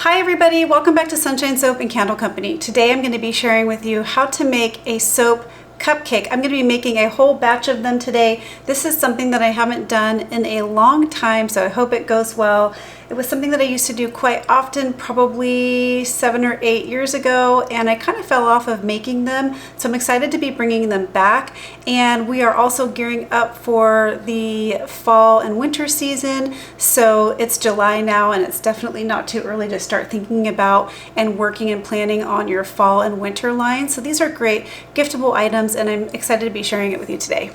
Hi everybody, welcome back to Sunshine Soap and Candle Company. Today I'm going to be sharing with you how to make a soap cupcake. I'm going to be making a whole batch of them today. This is something that I haven't done in a long time, so I hope it goes well. It was something that I used to do quite often, probably 7 or 8 years ago, and I kind of fell off of making them. So I'm excited to be bringing them back. And we are also gearing up for the fall and winter season. So it's July now, and it's definitely not too early to start thinking about and working and planning on your fall and winter line. So these are great giftable items, and I'm excited to be sharing it with you today.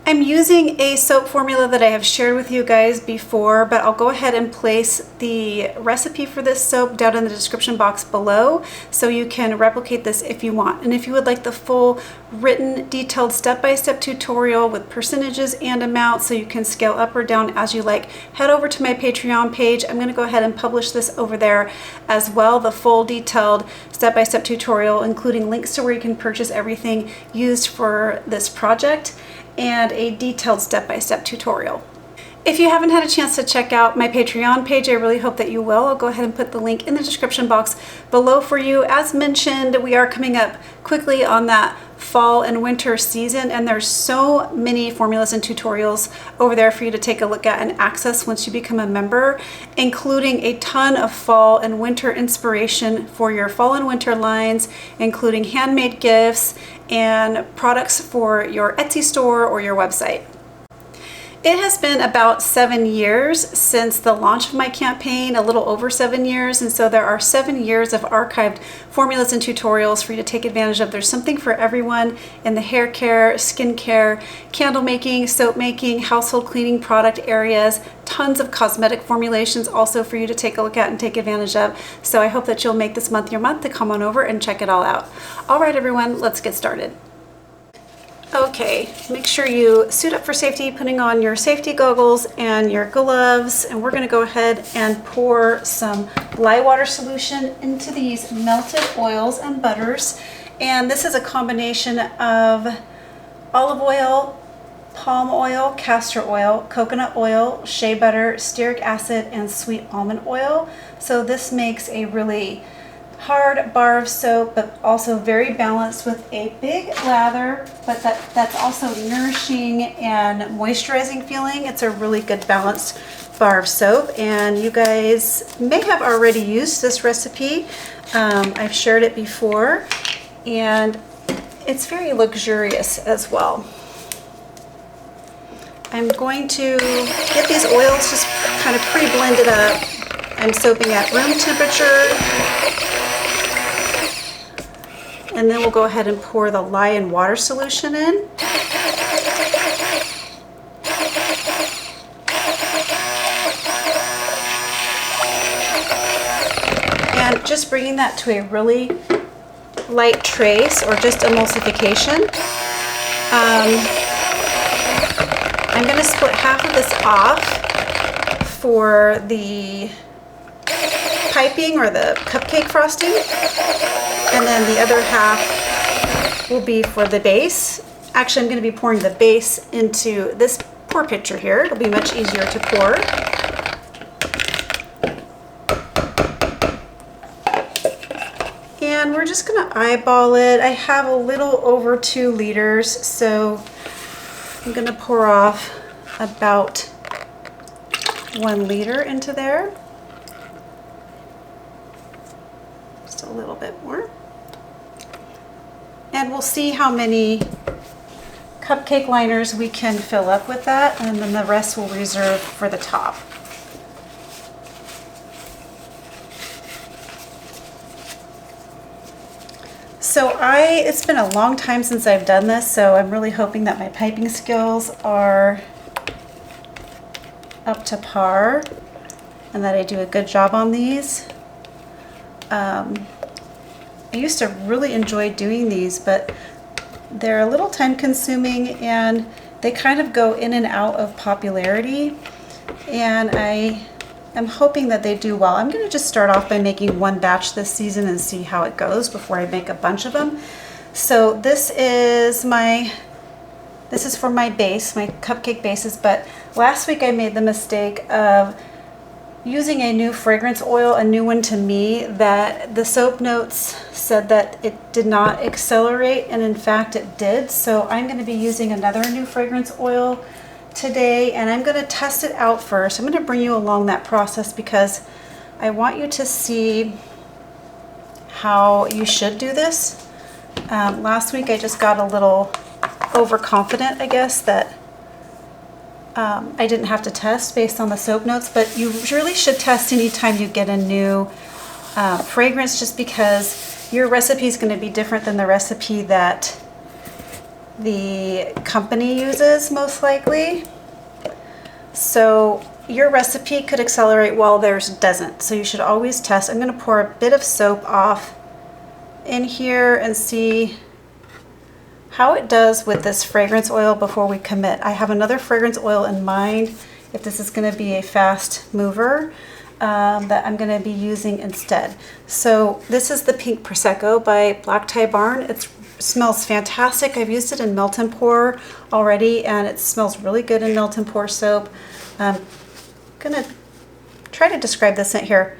I'm using a soap formula that I have shared with you guys before, but I'll go ahead and place the recipe for this soap down in the description box below so you can replicate this if you want. And if you would like the full written detailed step-by-step tutorial with percentages and amounts so you can scale up or down as you like, head over to my Patreon page. I'm going to go ahead and publish this over there as well, the full detailed step-by-step tutorial, including links to where you can purchase everything used for this project and a detailed step-by-step tutorial. If you haven't had a chance to check out my Patreon page, I really hope that you will. I'll go ahead and put the link in the description box below for you. As mentioned, we are coming up quickly on that fall and winter season, and there's so many formulas and tutorials over there for you to take a look at and access once you become a member, including a ton of fall and winter inspiration for your fall and winter lines, including handmade gifts and products for your Etsy store or your website. It has been about 7 years since the launch of my campaign, a little over 7 years, and so there are 7 years of archived formulas and tutorials for you to take advantage of. There's something for everyone in the hair care, skin care, candle making, soap making, household cleaning product areas, tons of cosmetic formulations also for you to take a look at and take advantage of. So I hope that you'll make this month your month to come on over and check it all out. All right, everyone, let's get started. Okay, make sure you suit up for safety, putting on your safety goggles and your gloves, and we're going to go ahead and pour some lye water solution into these melted oils and butters. And this is a combination of olive oil, palm oil, castor oil, coconut oil, shea butter, stearic acid, and sweet almond oil. So this makes a really hard bar of soap, but also very balanced with a big lather, but that's also nourishing and moisturizing feeling. It's a really good balanced bar of soap, and you guys may have already used this recipe. I've shared it before, and it's very luxurious as well. I'm going to get these oils just kind of pre-blended up. I'm soaping at room temperature. And then we'll go ahead and pour the lye and water solution in. And just bringing that to a really light trace or just emulsification. I'm going to split half of this off for the piping or the cupcake frosting. And then the other half will be for the base. Actually, I'm going to be pouring the base into this pour pitcher here. It'll be much easier to pour. And we're just going to eyeball it. I have a little over 2 liters, so I'm going to pour off about 1 liter into there. Just a little bit more. And we'll see how many cupcake liners we can fill up with that, and then the rest we'll reserve for the top. So it's been a long time since I've done this, so I'm really hoping that my piping skills are up to par and that I do a good job on these. I used to really enjoy doing these, but they're a little time consuming and they kind of go in and out of popularity, and I am hoping that they do well. I'm going to just start off by making 1 batch this season and see how it goes before I make a bunch of them. So this is for my base, my cupcake bases, but last week I made the mistake of using a new fragrance oil, a new one to me, that the soap notes said that it did not accelerate, and in fact it did. So I'm going to be using another new fragrance oil today, and I'm going to test it out first. I'm going to bring you along that process because I want you to see how you should do this. Last week I just got a little overconfident, I guess, that I didn't have to test based on the soap notes, but you really should test anytime you get a new fragrance, just because your recipe is going to be different than the recipe that the company uses, most likely. So your recipe could accelerate while theirs doesn't. So you should always test. I'm going to pour a bit of soap off in here and see how it does with this fragrance oil before we commit. I have another fragrance oil in mind if this is going to be a fast mover that I'm going to be using instead. So this is the Pink Prosecco by Black Tie Barn. It smells fantastic. I've used it in melt and pour already, and it smells really good in melt and pour soap. I'm going to try to describe this in here.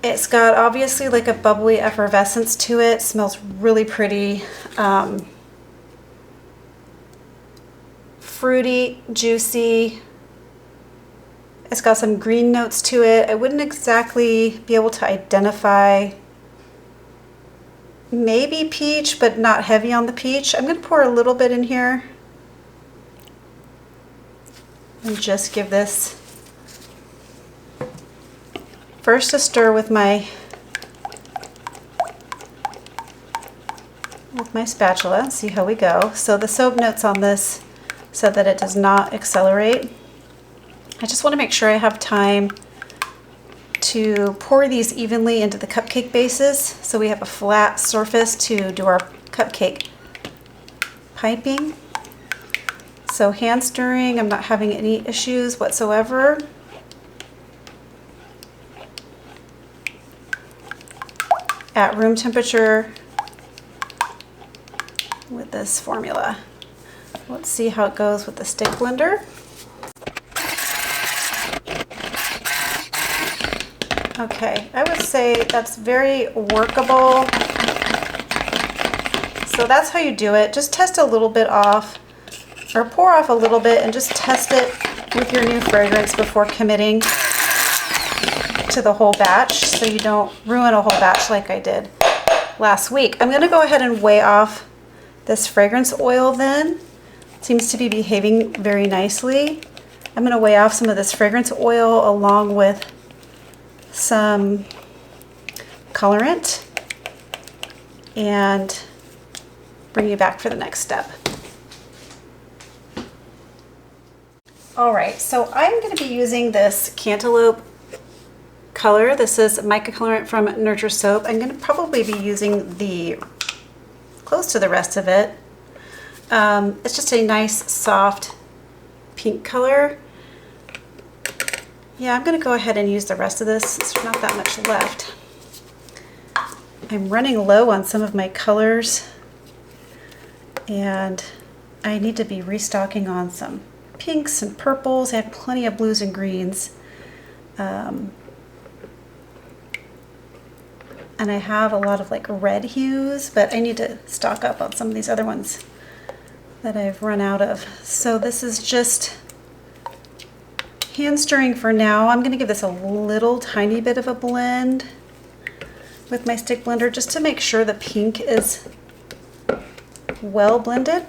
It's got obviously like a bubbly effervescence to it. It smells really pretty. Fruity, juicy. It's got some green notes to it. I wouldn't exactly be able to identify, maybe peach, but not heavy on the peach. I'm going to pour a little bit in here and just give this first a stir with my spatula and see how we go. So the soap notes on this said that it does not accelerate. I just want to make sure I have time to pour these evenly into the cupcake bases so we have a flat surface to do our cupcake piping. So hand stirring, I'm not having any issues whatsoever. At room temperature with this formula. Let's see how it goes with the stick blender. Okay, I would say that's very workable. So that's how you do it. Just test a little bit off, or pour off a little bit and just test it with your new fragrance before committing to the whole batch so you don't ruin a whole batch like I did last week. I'm going to go ahead and weigh off this fragrance oil then. It seems to be behaving very nicely. I'm going to weigh off some of this fragrance oil along with some colorant and bring you back for the next step. All right, so I'm going to be using this Cantaloupe color. This is mica colorant from Nurture Soap. I'm going to probably be using the close to the rest of it. It's just a nice soft pink color. Yeah, I'm going to go ahead and use the rest of this. There's not that much left. I'm running low on some of my colors, and I need to be restocking on some pinks and purples. I have plenty of blues and greens. And I have a lot of like red hues, but I need to stock up on some of these other ones that I've run out of. So this is just hand stirring for now. I'm going to give this a little tiny bit of a blend with my stick blender just to make sure the pink is well blended.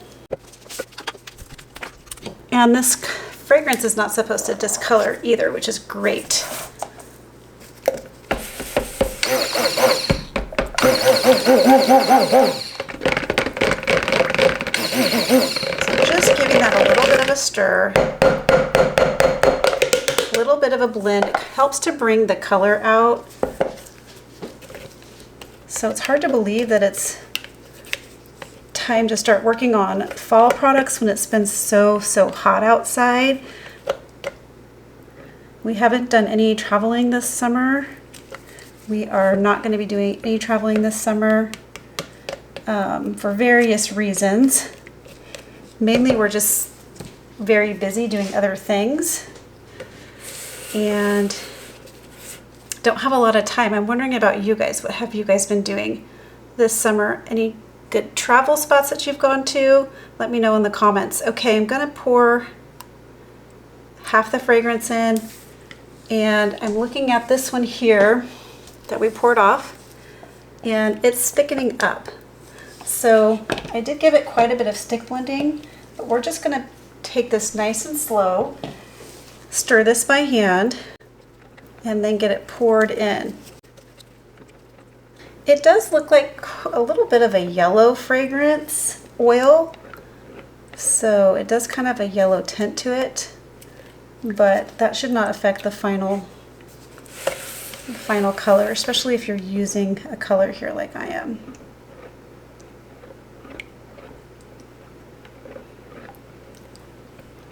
And this fragrance is not supposed to discolor either, which is great. So just giving that a little bit of a stir, a little bit of a blend. It helps to bring the color out. So it's hard to believe that it's time to start working on fall products when it's been so hot outside. We haven't done any traveling this summer. We are not going to be doing any traveling this summer for various reasons. Mainly we're just very busy doing other things. And don't have a lot of time. I'm wondering about you guys. What have you guys been doing this summer? Any good travel spots that you've gone to? Let me know in the comments. Okay, I'm gonna pour half the fragrance in, and I'm looking at this one here that we poured off, and it's thickening up. So I did give it quite a bit of stick blending, but we're just gonna take this nice and slow, stir this by hand, and then get it poured in. It does look like a little bit of a yellow fragrance oil, so it does kind of a yellow tint to it, but that should not affect the final color, especially if you're using a color here like I am.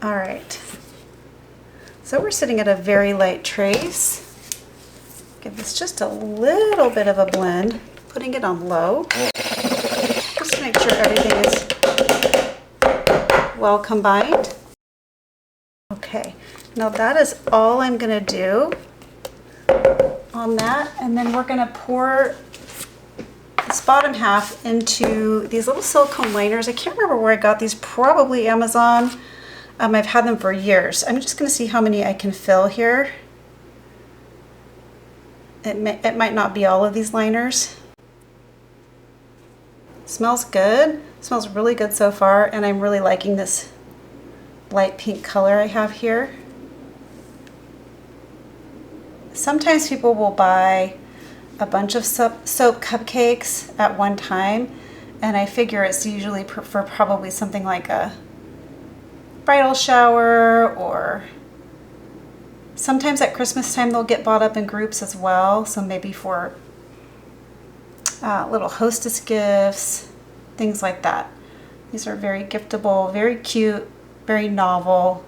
All right, so we're sitting at a very light trace. Give this just a little bit of a blend, putting it on low, just to make sure everything is well combined. Okay, now that is all I'm gonna do on that, and then we're gonna pour this bottom half into these little silicone liners. I can't remember where I got these, probably Amazon. I've had them for years. I'm just gonna see how many I can fill here. It might not be all of these liners. Smells good. Smells really good so far, and I'm really liking this light pink color I have here. Sometimes people will buy a bunch of soap cupcakes at one time, and I figure it's usually for probably something like a bridal shower, or sometimes at Christmas time they'll get bought up in groups as well, so maybe for little hostess gifts, things like that. These are very giftable, very cute, very novel,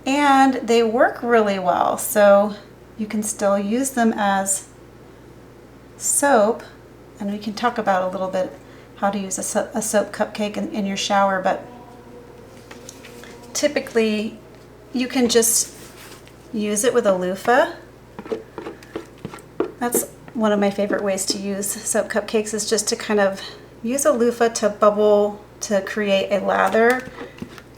and they work really well, so you can still use them as soap, and we can talk about a little bit how to use a soap cupcake in your shower, but typically you can just use it with a loofah. That's one of my favorite ways to use soap cupcakes, is just to kind of use a loofah to bubble, to create a lather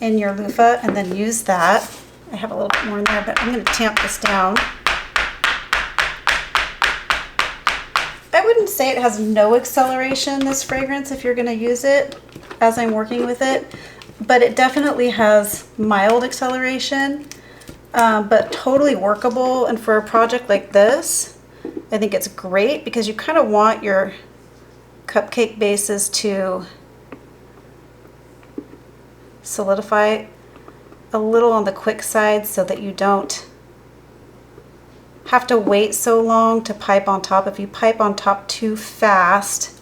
in your loofah, and then use that. I have a little bit more in there, but I'm going to tamp this down. I wouldn't say it has no acceleration, this fragrance, if you're going to use it as I'm working with it, but it definitely has mild acceleration, but totally workable. And for a project like this, I think it's great, because you kind of want your cupcake bases to solidify a little on the quick side, so that you don't have to wait so long to pipe on top. If you pipe on top too fast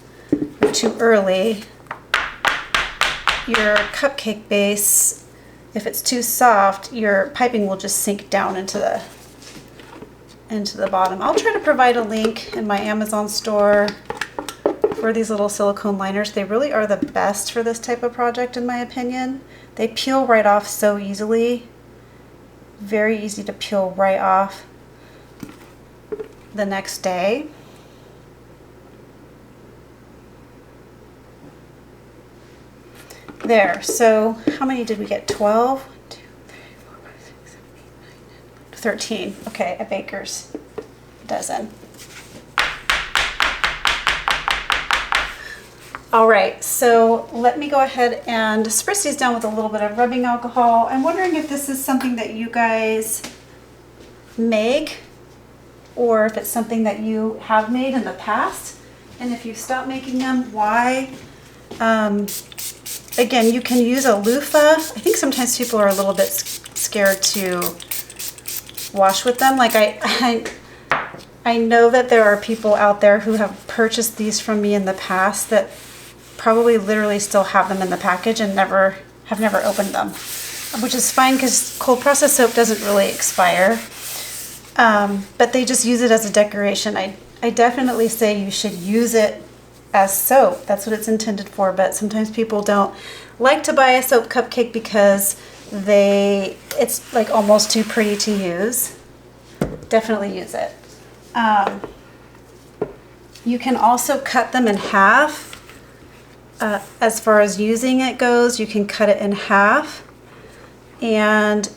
or too early, your cupcake base, if it's too soft, your piping will just sink down into the bottom. I'll try to provide a link in my Amazon store for these little silicone liners. They really are the best for this type of project, in my opinion. They peel right off so easily. Very easy to peel right off the next day. There, so how many did we get? 12? 1, 2, 3, 4, 5, 6, 7, 8, 9, 10, 13. Okay, a baker's dozen. All right, so let me go ahead and spritz these down with a little bit of rubbing alcohol. I'm wondering if this is something that you guys make, or if it's something that you have made in the past, and if you've stopped making them, why? Again, you can use a loofah. I think sometimes people are a little bit scared to wash with them. Like I know that there are people out there who have purchased these from me in the past that probably literally still have them in the package and have never opened them, which is fine, because cold process soap doesn't really expire. But they just use it as a decoration. I definitely say you should use it as soap. That's what it's intended for, but sometimes people don't like to buy a soap cupcake because it's like almost too pretty to use. Definitely use it. You can also cut them in half. As far as using it goes, you can cut it in half, and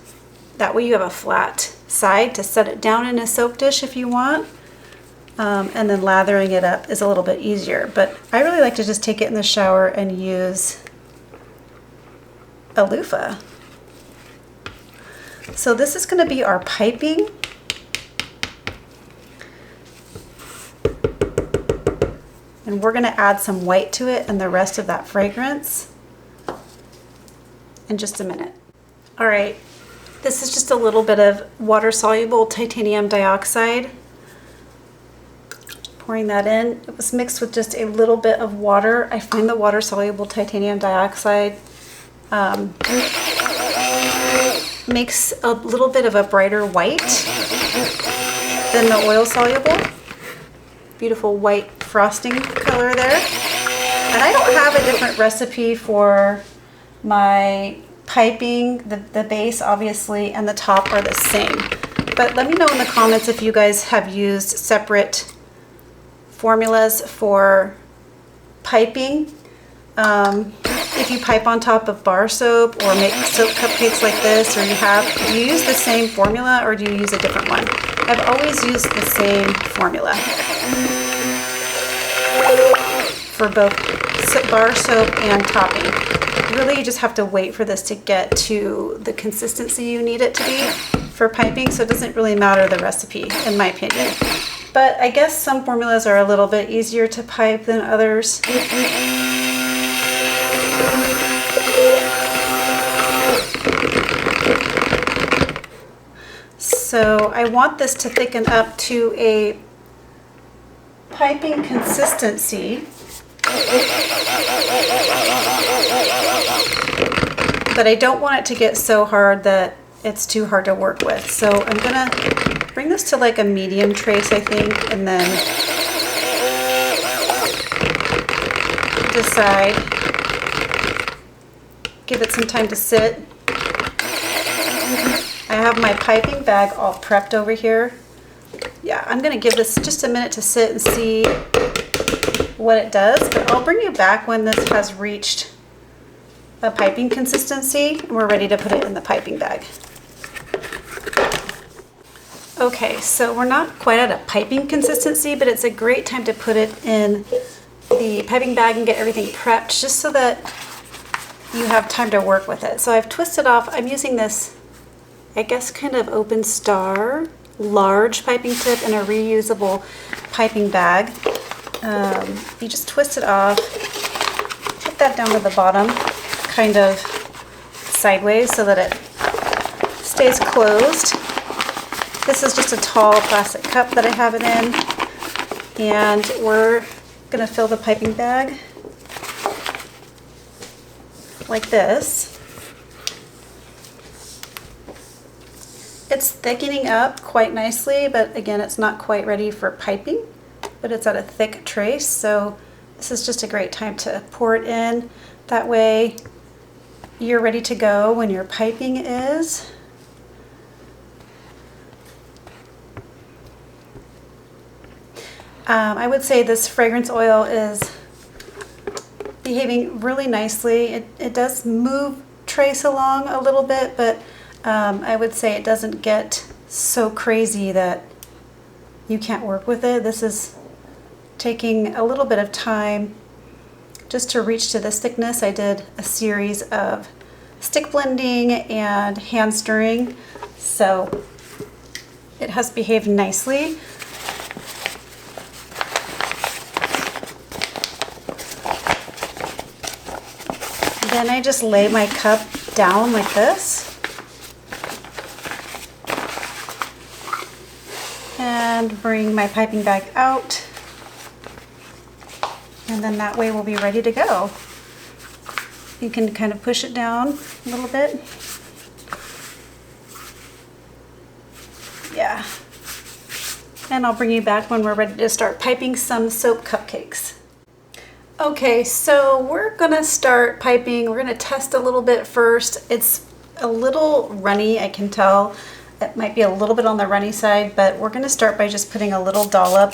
that way you have a flat side to set it down in a soap dish if you want. And then lathering it up is a little bit easier, but I really like to just take it in the shower and use a loofah. So this is going to be our piping. And we're going to add some white to it and the rest of that fragrance in just a minute. All right, this is just a little bit of water-soluble titanium dioxide. Pouring that in. It was mixed with just a little bit of water. I find the water-soluble titanium dioxide makes a little bit of a brighter white than the oil-soluble. Beautiful white frosting color there. And I don't have a different recipe for my piping. The base obviously and the top are the same. But let me know in the comments if you guys have used separate formulas for piping. If you pipe on top of bar soap or make soap cupcakes like this, or do you use the same formula or do you use a different one? I've always used the same formula for both bar soap and topping. Really, you just have to wait for this to get to the consistency you need it to be for piping, so it doesn't really matter the recipe, in my opinion. But I guess some formulas are a little bit easier to pipe than others. So I want this to thicken up to a piping consistency, but I don't want it to get so hard that it's too hard to work with. So I'm gonna bring this to like a medium trace, I think, and then decide, give it some time to sit. I have my piping bag all prepped over here. Yeah, I'm gonna give this just a minute to sit and see what it does, but I'll bring you back when this has reached a piping consistency and we're ready to put it in the piping bag. Okay, so we're not quite at a piping consistency, but it's a great time to put it in the piping bag and get everything prepped just so that you have time to work with it. So I've twisted off, I'm using this, I guess, kind of open star, large piping tip in a reusable piping bag. You just twist it off, put that down to the bottom, kind of sideways so that it stays closed. This is just a tall plastic cup that I have it in, and we're going to fill the piping bag like this. It's thickening up quite nicely, but again, it's not quite ready for piping, but it's at a thick trace, so this is just a great time to pour it in. That way you're ready to go when your piping is. I would say this fragrance oil is behaving really nicely. It does move trace along a little bit, but I would say it doesn't get so crazy that you can't work with it. This is taking a little bit of time just to reach to this thickness. I did a series of stick blending and hand stirring, so it has behaved nicely. Then I just lay my cup down like this and bring my piping bag out, and then that way we'll be ready to go. You can kind of push it down a little bit. Yeah. And I'll bring you back when we're ready to start piping some soap cupcakes. Okay, so we're gonna start piping. We're gonna test a little bit first. It's a little runny, I can tell. It might be a little bit on the runny side, but we're gonna start by just putting a little dollop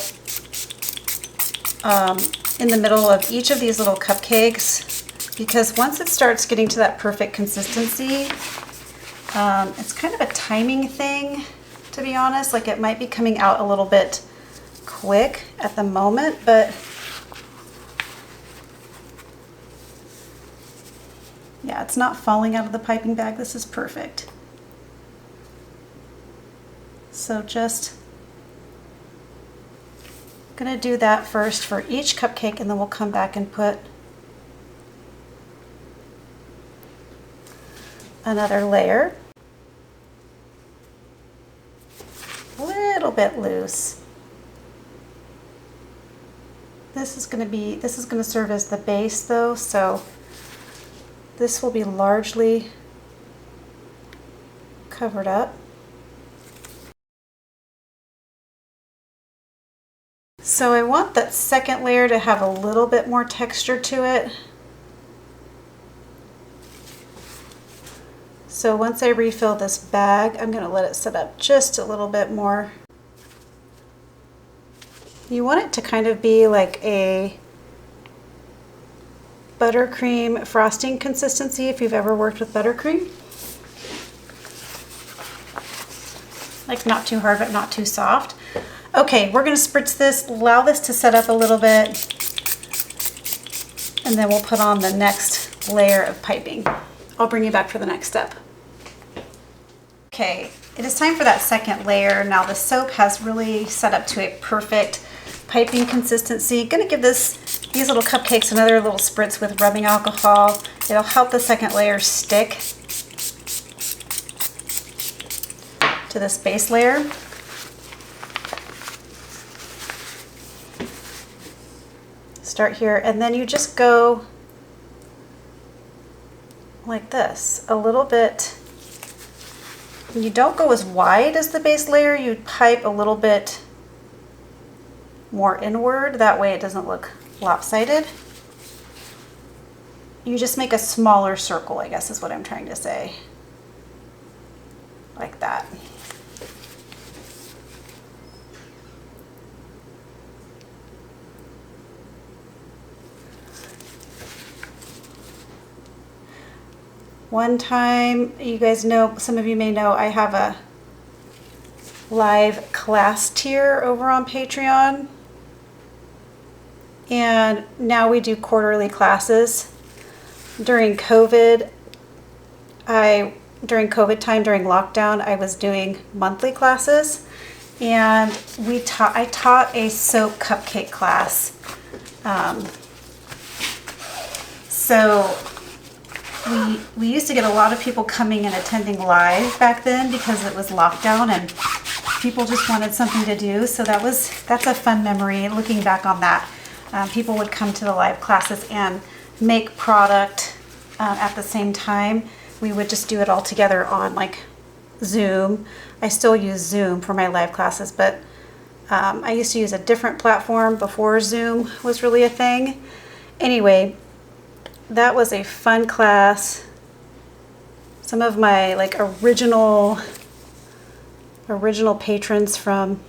in the middle of each of these little cupcakes, because once it starts getting to that perfect consistency, it's kind of a timing thing, to be honest. Like, it might be coming out a little bit quick at the moment, but yeah, it's not falling out of the piping bag. This is perfect. So just gonna do that first for each cupcake, and then we'll come back and put another layer. A little bit loose. This is gonna serve as the base though, so this will be largely covered up. So I want that second layer to have a little bit more texture to it. So once I refill this bag, I'm going to let it set up just a little bit more. You want it to kind of be like a buttercream frosting consistency if you've ever worked with buttercream. Like, not too hard, but not too soft. Okay, we're going to spritz this, allow this to set up a little bit, and then we'll put on the next layer of piping. I'll bring you back for the next step. Okay, it is time for that second layer. Now the soap has really set up to a perfect piping consistency. Gonna give these little cupcakes another little spritz with rubbing alcohol. It'll help the second layer stick to this base layer. Start here, and then you just go like this, a little bit. You don't go as wide as the base layer, you pipe a little bit more inward, that way it doesn't look lopsided. You just make a smaller circle, I guess is what I'm trying to say. Like that. One time, you guys know, some of you may know, I have a live class tier over on Patreon. And now we do quarterly classes. During COVID time, during lockdown, I was doing monthly classes. And I taught a soap cupcake class. So we used to get a lot of people coming and attending live back then because it was lockdown and people just wanted something to do. So that's a fun memory looking back on that. People would come to the live classes and make product at the same time. We would just do it all together on like Zoom. I still use Zoom for my live classes, but I used to use a different platform before Zoom was really a thing. Anyway, that was a fun class. Some of my like original patrons from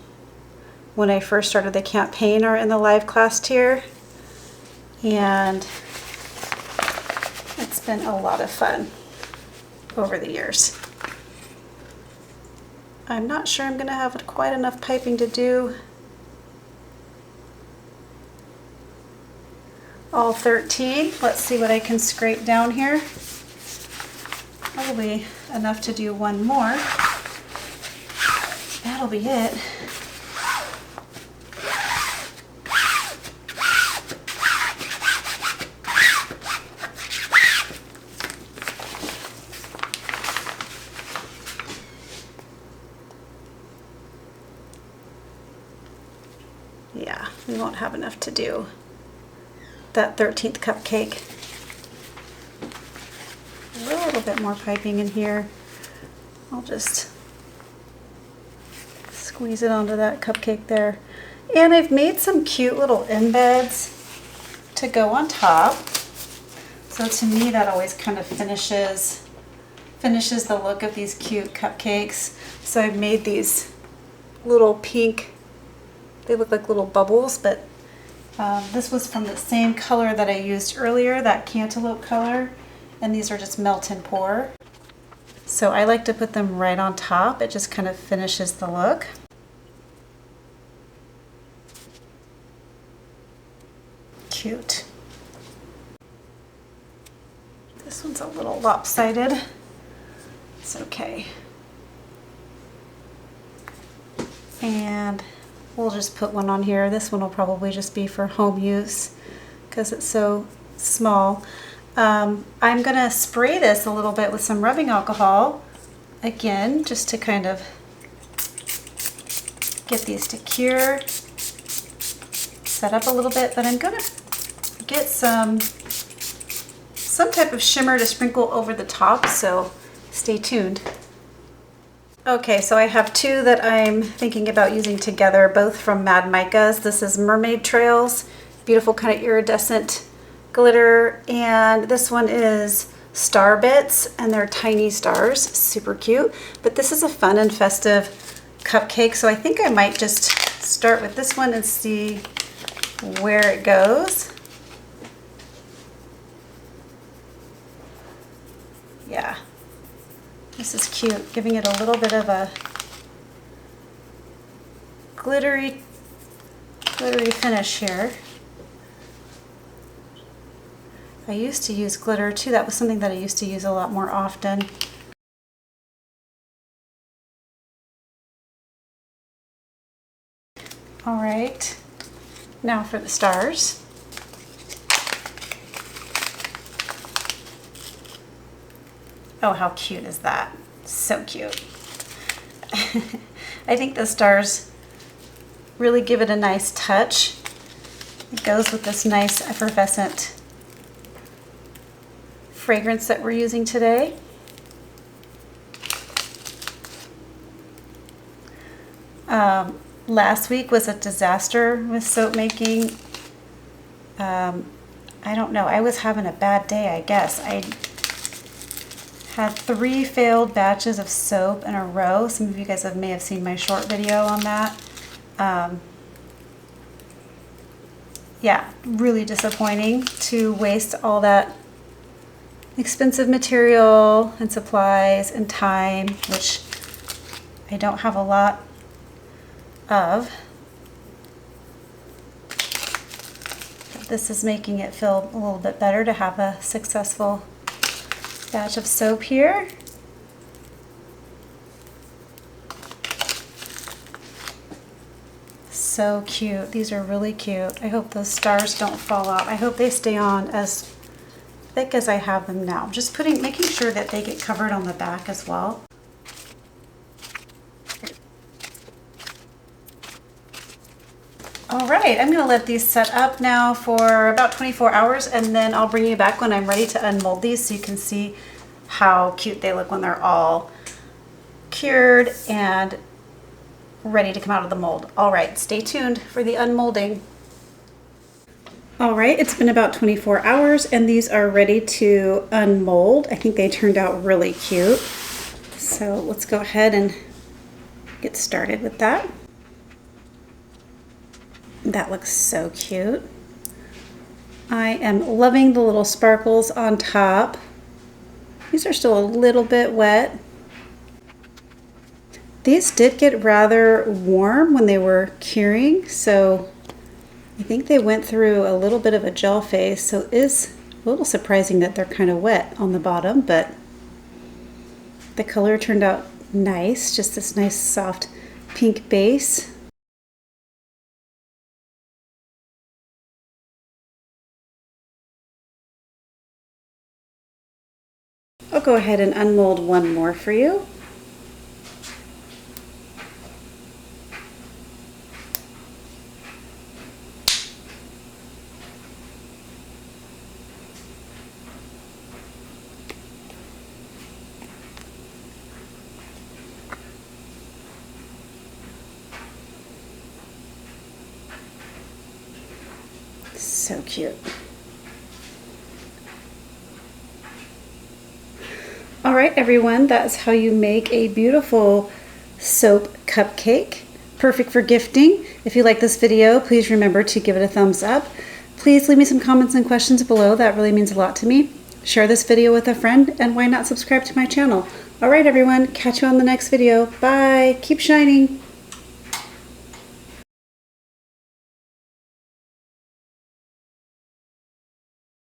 when I first started the campaign are in the live class tier, and it's been a lot of fun over the years. I'm not sure I'm gonna have quite enough piping to do all 13. Let's see what I can scrape down here. Probably enough to do one more. That'll be it. Yeah, we won't have enough to do that 13th cupcake. A little bit more piping in here. I'll just squeeze it onto that cupcake there. And I've made some cute little embeds to go on top. So to me that always kind of finishes finishes the look of these cute cupcakes. So I've made these little pink, they look like little bubbles, but this was from the same color that I used earlier, that cantaloupe color, and these are just melt and pour. So I like to put them right on top. It just kind of finishes the look. Cute. This one's a little lopsided. It's okay. And we'll just put one on here. This one will probably just be for home use because it's so small. I'm gonna spray this a little bit with some rubbing alcohol, again, just to kind of get these to cure, set up a little bit. But I'm gonna get some type of shimmer to sprinkle over the top, so stay tuned. Okay, so I have two that I'm thinking about using together, both from Mad Micas. This is Mermaid Trails, beautiful kind of iridescent glitter, and this one is Star Bits, and they're tiny stars, super cute. But this is a fun and festive cupcake, so I think I might just start with this one and see where it goes. Yeah. This is cute, giving it a little bit of a glittery finish here. I used to use glitter too. That was something that I used to use a lot more often. All right, now for the stars. Oh, how cute is that? So cute. I think the stars really give it a nice touch. It goes with this nice effervescent fragrance that we're using today. Last week was a disaster with soap making. I don't know, I was having a bad day, I guess. I had 3 failed batches of soap in a row. Some of you guys may have seen my short video on that. Yeah, really disappointing to waste all that expensive material and supplies and time, which I don't have a lot of. But this is making it feel a little bit better to have a successful batch of soap here. So cute. These are really cute. I hope those stars don't fall out. I hope they stay on as thick as I have them now. Just making sure that they get covered on the back as well. All right, I'm gonna let these set up now for about 24 hours, and then I'll bring you back when I'm ready to unmold these so you can see how cute they look when they're all cured and ready to come out of the mold. All right, stay tuned for the unmolding. All right, it's been about 24 hours and these are ready to unmold. I think they turned out really cute. So let's go ahead and get started with that. That looks so cute. I am loving the little sparkles on top. These are still a little bit wet. These did get rather warm when they were curing, so I think they went through a little bit of a gel phase, so it is a little surprising that they're kind of wet on the bottom, but the color turned out nice, just this nice soft pink base. I'll go ahead and unmold one more for you. So cute. All right. right, everyone, that's how you make a beautiful soap cupcake. Perfect for gifting. If you like this video, please remember to give it a thumbs up. Please leave me some comments and questions below. That really means a lot to me. Share this video with a friend, and why not subscribe to my channel? All right, everyone, catch you on the next video. Bye. Keep shining.